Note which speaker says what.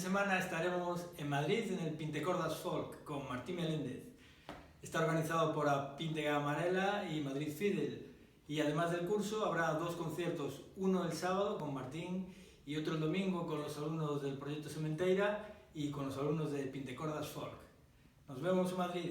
Speaker 1: semana estaremos en Madrid en el Pintecordas Folk con Martín Meléndez. Está organizado por a Píntega Amarela y Madrid Fiddle. Y además del curso habrá dos conciertos, uno el sábado con Martín y otro el domingo con los alumnos del Proyecto Sementeira y con los alumnos de Pintecordas Folk. Nos vemos en Madrid.